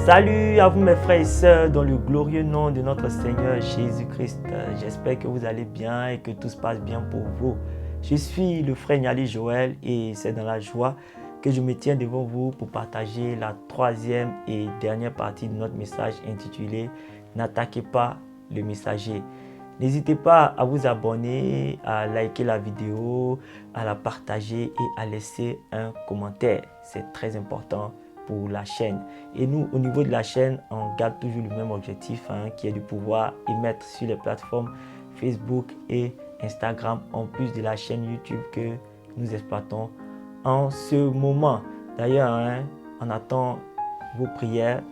Salut à vous mes frères et sœurs dans le glorieux nom de notre Seigneur Jésus-Christ. J'espère que vous allez bien et que tout se passe bien pour vous. Je suis le frère Niali Joël et c'est dans la joie que je me tiens devant vous pour partager la troisième et dernière partie de notre message intitulé « N'attaquez pas le messager ». N'hésitez pas à vous abonner, à liker la vidéo, à la partager et à laisser un commentaire. C'est très important pour la chaîne. Et nous, au niveau de la chaîne, on garde toujours le même objectif qui est de pouvoir émettre sur les plateformes Facebook et Instagram en plus de la chaîne YouTube que nous exploitons en ce moment. D'ailleurs, on attend vos prières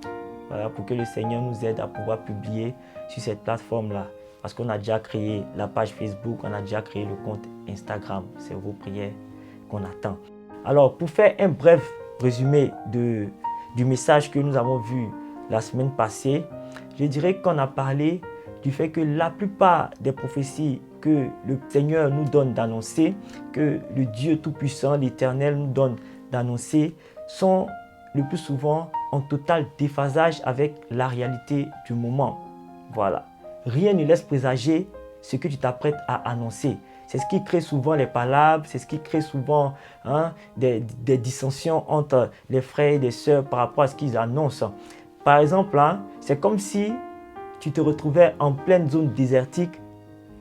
pour que le Seigneur nous aide à pouvoir publier sur cette plateforme-là. Parce qu'on a déjà créé la page Facebook, on a déjà créé le compte Instagram. C'est vos prières qu'on attend. Alors, pour faire un bref résumé du message que nous avons vu la semaine passée, je dirais qu'on a parlé du fait que la plupart des prophéties que le Seigneur nous donne d'annoncer, que le Dieu Tout-Puissant, l'Éternel nous donne d'annoncer, sont le plus souvent en total déphasage avec la réalité du moment. Voilà. Rien ne laisse présager ce que tu t'apprêtes à annoncer. C'est ce qui crée souvent les palabres, c'est ce qui crée souvent des dissensions entre les frères et les sœurs par rapport à ce qu'ils annoncent. Par exemple, c'est comme si tu te retrouvais en pleine zone désertique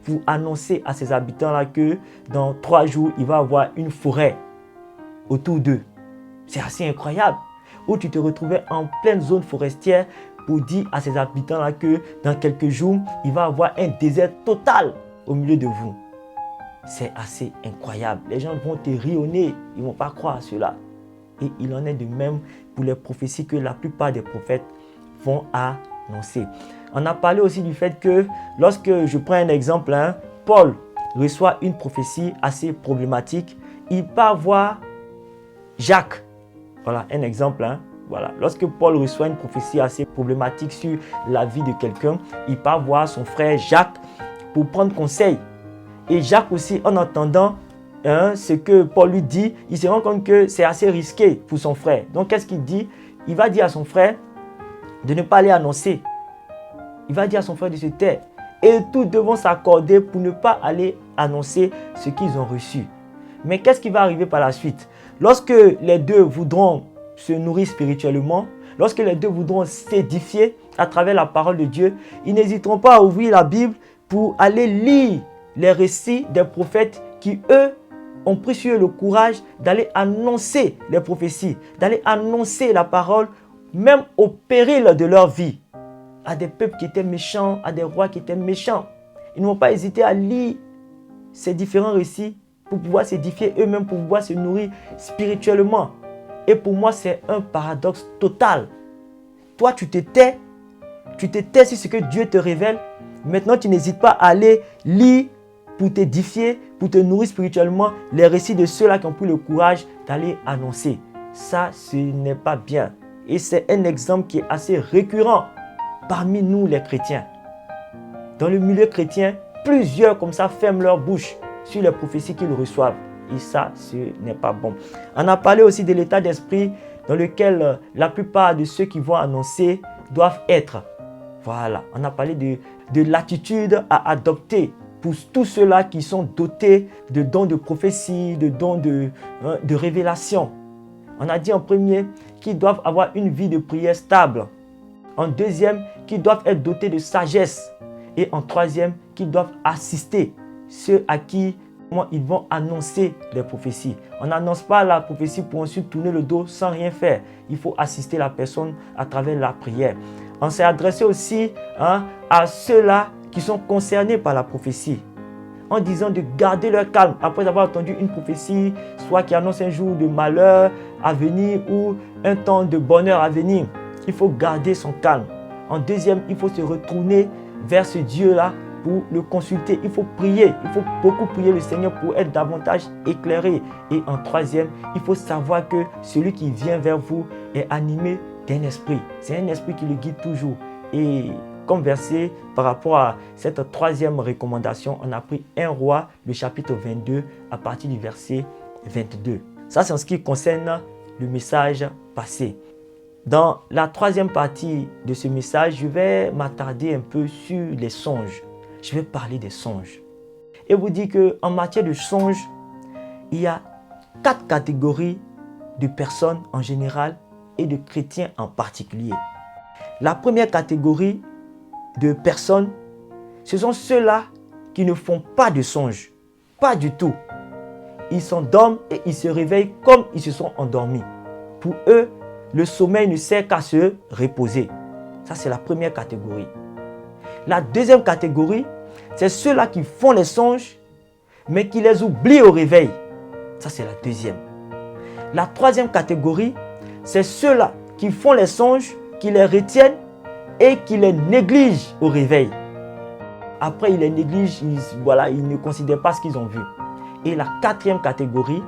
pour annoncer à ces habitants-là que dans 3 jours, il va y avoir une forêt autour d'eux. C'est assez incroyable. Ou tu te retrouvais en pleine zone forestière pour dire à ces habitants-là que dans quelques jours, il va y avoir un désert total au milieu de vous. C'est assez incroyable. Les gens vont te rire au nez, ils ne vont pas croire à cela. Et il en est de même pour les prophéties que la plupart des prophètes vont annoncer. On a parlé aussi du fait que lorsque je prends un exemple, Paul reçoit une prophétie assez problématique. Il part voir Jacques. Voilà un exemple. Voilà. Lorsque Paul reçoit une prophétie assez problématique sur la vie de quelqu'un, il part voir son frère Jacques pour prendre conseil. Et Jacques aussi, en entendant ce que Paul lui dit, il se rend compte que c'est assez risqué pour son frère. Donc, qu'est-ce qu'il dit? Il va dire à son frère de ne pas aller annoncer. Il va dire à son frère de se taire. Et tous devront s'accorder pour ne pas aller annoncer ce qu'ils ont reçu. Mais qu'est-ce qui va arriver par la suite? Lorsque les deux voudront se nourrir spirituellement, lorsque les deux voudront s'édifier à travers la parole de Dieu, ils n'hésiteront pas à ouvrir la Bible pour aller lire les récits des prophètes qui, eux, ont pris sur eux le courage d'aller annoncer les prophéties, d'aller annoncer la parole, même au péril de leur vie, à des peuples qui étaient méchants, à des rois qui étaient méchants. Ils n'ont pas hésité à lire ces différents récits pour pouvoir s'édifier eux-mêmes, pour pouvoir se nourrir spirituellement. Et pour moi, c'est un paradoxe total. Toi, tu te tais sur ce que Dieu te révèle. Maintenant, tu n'hésites pas à aller lire pour t'édifier, pour te nourrir spirituellement, les récits de ceux-là qui ont pris le courage d'aller annoncer. Ça, ce n'est pas bien. Et c'est un exemple qui est assez récurrent parmi nous les chrétiens. Dans le milieu chrétien, plusieurs comme ça ferment leur bouche sur les prophéties qu'ils reçoivent. Et ça, ce n'est pas bon. On a parlé aussi de l'état d'esprit dans lequel la plupart de ceux qui vont annoncer doivent être. Voilà, on a parlé de l'attitude à adopter pour tous ceux-là qui sont dotés de dons de prophétie, de dons de révélation. On a dit en premier qu'ils doivent avoir une vie de prière stable. En deuxième, qu'ils doivent être dotés de sagesse. Et en troisième, qu'ils doivent assister ceux à qui ils vont annoncer les prophéties. On n'annonce pas la prophétie pour ensuite tourner le dos sans rien faire. Il faut assister la personne à travers la prière. On s'est adressé aussi à ceux-là qui sont concernés par la prophétie, en disant de garder leur calme après avoir entendu une prophétie, soit qui annonce un jour de malheur à venir ou un temps de bonheur à venir. Il faut garder son calme. En deuxième, il faut se retourner vers ce Dieu-là pour le consulter. Il faut prier, il faut beaucoup prier le Seigneur pour être davantage éclairé. Et en troisième, il faut savoir que celui qui vient vers vous est animé d'un esprit. C'est un esprit qui le guide toujours. Et comme verset par rapport à cette troisième recommandation, on a pris 1 Roi, le chapitre 22, à partir du verset 22. Ça, c'est en ce qui concerne le message passé. Dans la troisième partie de ce message, je vais m'attarder un peu sur les songes. Je vais parler des songes. Et vous dire qu'en matière de songes, il y a 4 catégories de personnes en général et de chrétiens en particulier. La première catégorie de personnes, ce sont ceux-là qui ne font pas de songes. Pas du tout. Ils s'endorment et ils se réveillent comme ils se sont endormis. Pour eux, le sommeil ne sert qu'à se reposer. Ça, c'est la première catégorie. La deuxième catégorie, c'est ceux-là qui font les songes, mais qui les oublient au réveil. Ça, c'est la deuxième. La troisième catégorie, c'est ceux-là qui font les songes, qui les retiennent et qui les négligent au réveil. Après, ils les négligent, ils ne considèrent pas ce qu'ils ont vu. Et la quatrième catégorie,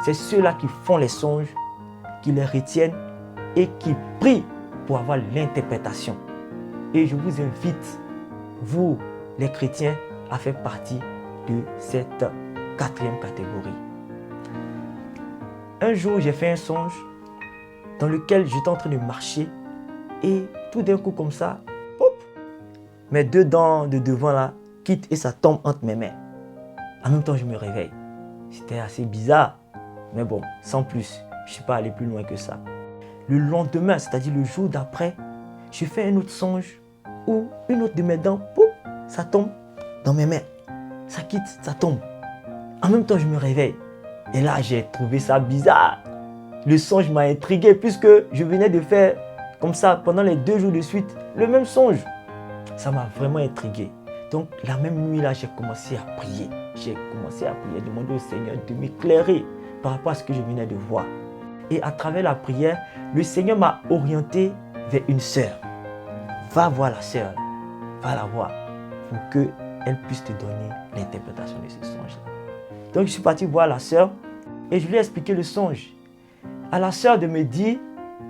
c'est ceux-là qui font les songes, qui les retiennent et qui prient pour avoir l'interprétation. Et je vous invite, vous les chrétiens, à faire partie de cette quatrième catégorie. Un jour, j'ai fait un songe dans lequel j'étais en train de marcher et tout d'un coup comme ça, hop, mes 2 dents de devant là quittent et ça tombe entre mes mains. En même temps, je me réveille. C'était assez bizarre, mais bon, sans plus. Je ne suis pas allé plus loin que ça. Le lendemain, c'est-à-dire le jour d'après, je fais un autre songe où une autre de mes dents, pouf, ça tombe dans mes mains. Ça quitte, ça tombe. En même temps, je me réveille. Et là, j'ai trouvé ça bizarre. Le songe m'a intrigué puisque je venais de faire comme ça pendant les 2 jours de suite le même songe. Ça m'a vraiment intrigué. Donc, la même nuit là, j'ai commencé à prier. J'ai commencé à prier, demander au Seigneur de m'éclairer par rapport à ce que je venais de voir. Et à travers la prière, le Seigneur m'a orienté vers une sœur. Va voir la sœur, va la voir pour qu'elle puisse te donner l'interprétation de ce songe-là. Donc je suis parti voir la sœur et je lui ai expliqué le songe. À la sœur de me dire,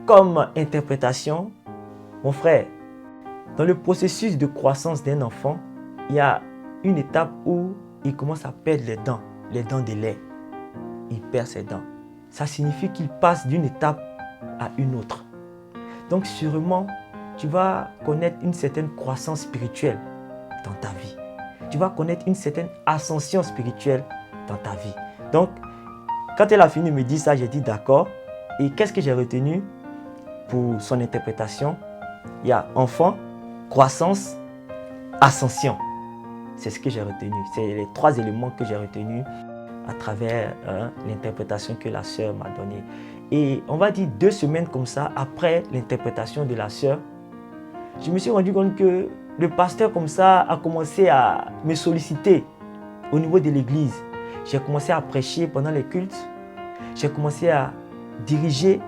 comme interprétation, mon frère, dans le processus de croissance d'un enfant, il y a une étape où il commence à perdre les dents de lait. Il perd ses dents. Ça signifie qu'il passe d'une étape à une autre. Donc sûrement, tu vas connaître une certaine croissance spirituelle dans ta vie. Tu vas connaître une certaine ascension spirituelle dans ta vie. Donc, quand elle a fini de me dire ça, j'ai dit d'accord. Et qu'est-ce que j'ai retenu pour son interprétation? Il y a enfant, croissance, ascension. C'est ce que j'ai retenu. C'est les 3 éléments que j'ai retenus à travers l'interprétation que la sœur m'a donnée. Et on va dire 2 semaines comme ça, après l'interprétation de la sœur, je me suis rendu compte que le pasteur comme ça a commencé à me solliciter au niveau de l'église. J'ai commencé à prêcher pendant les cultes. J'ai commencé à diriger.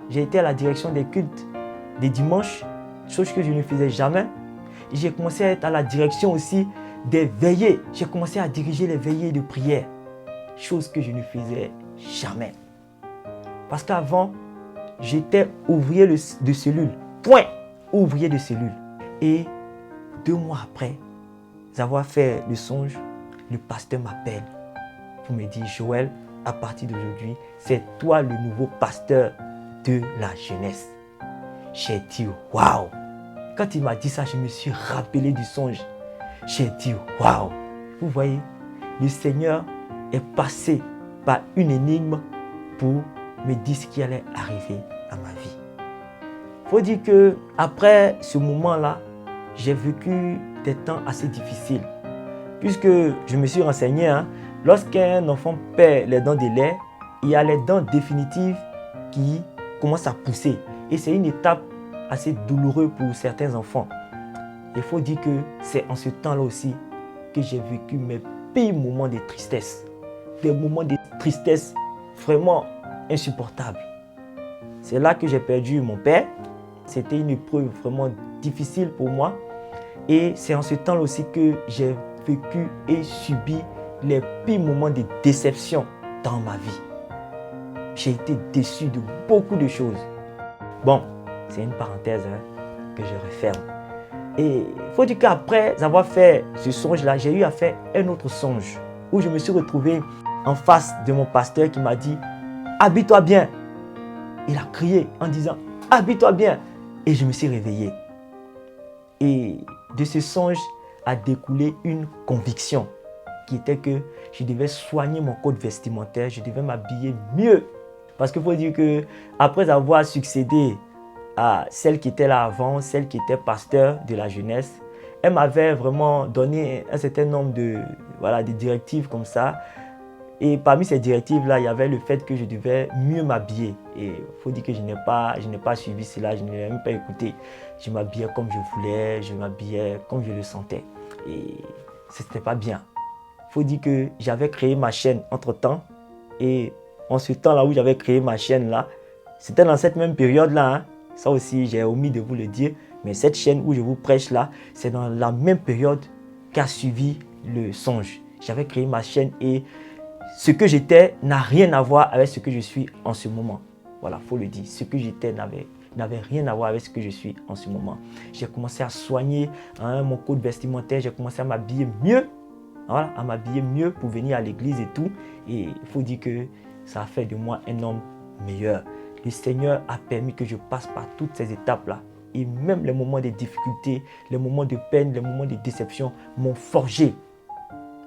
J'ai été à la direction des cultes des dimanches, chose que je ne faisais jamais. Et j'ai commencé à être à la direction aussi des veillées. J'ai commencé à diriger les veillées de prière, chose que je ne faisais jamais. Parce qu'avant, j'étais ouvrier de cellule. Point. Ouvrier de cellule. Et 2 mois après avoir fait le songe, le pasteur m'appelle pour me dire, Joël, à partir d'aujourd'hui, c'est toi le nouveau pasteur de la jeunesse. J'ai dit, waouh! Quand il m'a dit ça, je me suis rappelé du songe. J'ai dit, waouh! Vous voyez, le Seigneur est passé par une énigme pour me dire ce qui allait arriver à ma vie. Il faut dire qu'après ce moment-là, j'ai vécu des temps assez difficiles. Puisque je me suis renseigné, lorsqu'un enfant perd les dents de lait, il y a les dents définitives qui commencent à pousser. Et c'est une étape assez douloureuse pour certains enfants. Il faut dire que c'est en ce temps-là aussi que j'ai vécu mes pires moments de tristesse. Des moments de tristesse vraiment insupportables. C'est là que j'ai perdu mon père. C'était une épreuve vraiment difficile pour moi. Et c'est en ce temps-là aussi que j'ai vécu et subi les pires moments de déception dans ma vie. J'ai été déçu de beaucoup de choses. Bon, c'est une parenthèse que je referme. Et il faut dire qu'après avoir fait ce songe-là, j'ai eu à faire un autre songe où je me suis retrouvé en face de mon pasteur qui m'a dit « Habille-toi bien ». Il a crié en disant habille-toi bien. Et je me suis réveillé. Et de ce songe a découlé une conviction qui était que je devais soigner mon code vestimentaire, je devais m'habiller mieux. Parce qu'il faut dire que après avoir succédé à celle qui était là avant, celle qui était pasteur de la jeunesse, elle m'avait vraiment donné un certain nombre de directives comme ça. Et parmi ces directives-là, il y avait le fait que je devais mieux m'habiller. Et il faut dire que je n'ai pas suivi cela, je ne l'ai même pas écouté. Je m'habillais comme je voulais, je m'habillais comme je le sentais. Et ce n'était pas bien. Il faut dire que j'avais créé ma chaîne entre-temps. Et en ce temps-là où j'avais créé ma chaîne-là, c'était dans cette même période-là. Hein. Ça aussi, j'ai omis de vous le dire. Mais cette chaîne où je vous prêche là, c'est dans la même période qu'a suivi le songe. J'avais créé ma chaîne et ce que j'étais n'a rien à voir avec ce que je suis en ce moment. Voilà, il faut le dire. Ce que j'étais n'avait rien à voir avec ce que je suis en ce moment. J'ai commencé à soigner mon code vestimentaire. J'ai commencé à m'habiller mieux. Voilà, à m'habiller mieux pour venir à l'église et tout. Et il faut dire que ça a fait de moi un homme meilleur. Le Seigneur a permis que je passe par toutes ces étapes-là. Et même les moments de difficulté, les moments de peine, les moments de déception m'ont forgé.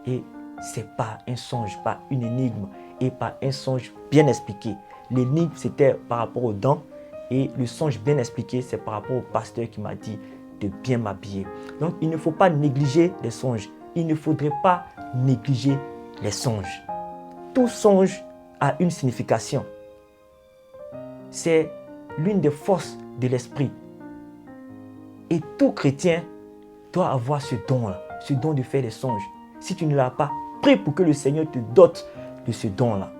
Et c'est pas un songe, pas une énigme et pas un songe bien expliqué. L'énigme, c'était par rapport aux dents et le songe bien expliqué, c'est par rapport au pasteur qui m'a dit de bien m'habiller. Donc, il ne faut pas négliger les songes. Il ne faudrait pas négliger les songes. Tout songe a une signification. C'est l'une des forces de l'esprit. Et tout chrétien doit avoir ce don-là, ce don de faire des songes. Si tu ne l'as pas, prie pour que le Seigneur te dote de ce don-là.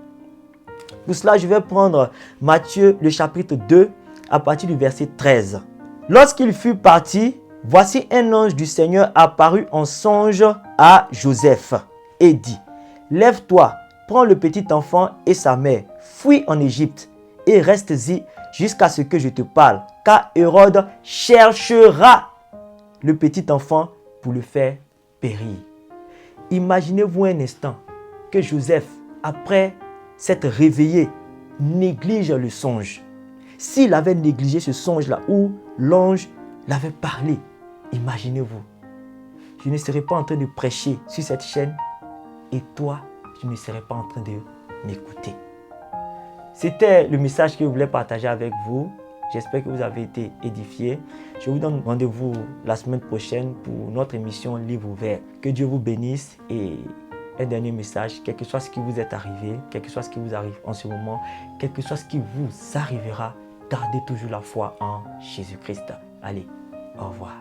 Pour cela, je vais prendre Matthieu, le chapitre 2, à partir du verset 13. Lorsqu'il fut parti, voici un ange du Seigneur apparut en songe à Joseph et dit, « Lève-toi, prends le petit enfant et sa mère, fuis en Égypte et reste-y jusqu'à ce que je te parle, car Hérode cherchera le petit enfant pour le faire périr. » Imaginez-vous un instant que Joseph, après s'être réveillé, néglige le songe. S'il avait négligé ce songe-là où l'ange l'avait parlé, imaginez-vous, je ne serais pas en train de prêcher sur cette chaîne et toi, tu ne serais pas en train de m'écouter. C'était le message que je voulais partager avec vous. J'espère que vous avez été édifiés. Je vous donne rendez-vous la semaine prochaine pour notre émission Livre ouvert. Que Dieu vous bénisse et un dernier message, quel que soit ce qui vous est arrivé, quel que soit ce qui vous arrive en ce moment, quel que soit ce qui vous arrivera, gardez toujours la foi en Jésus-Christ. Allez, au revoir.